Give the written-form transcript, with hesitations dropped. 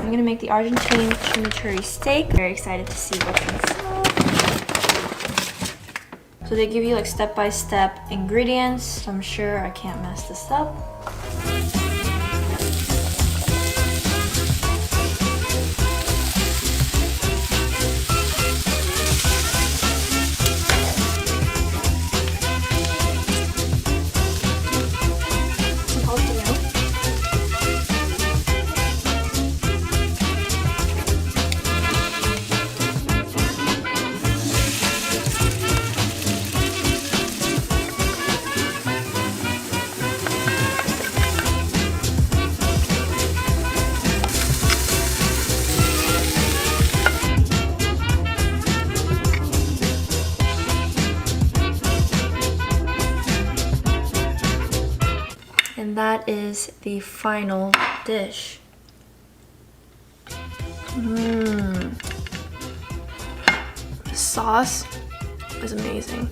I'm gonna make the Argentine chimichurri steak. Very excited to see what's inside. So they give you like step-by-step ingredients. So I'm sure I can't mess this up. And that is the final dish. The sauce is amazing.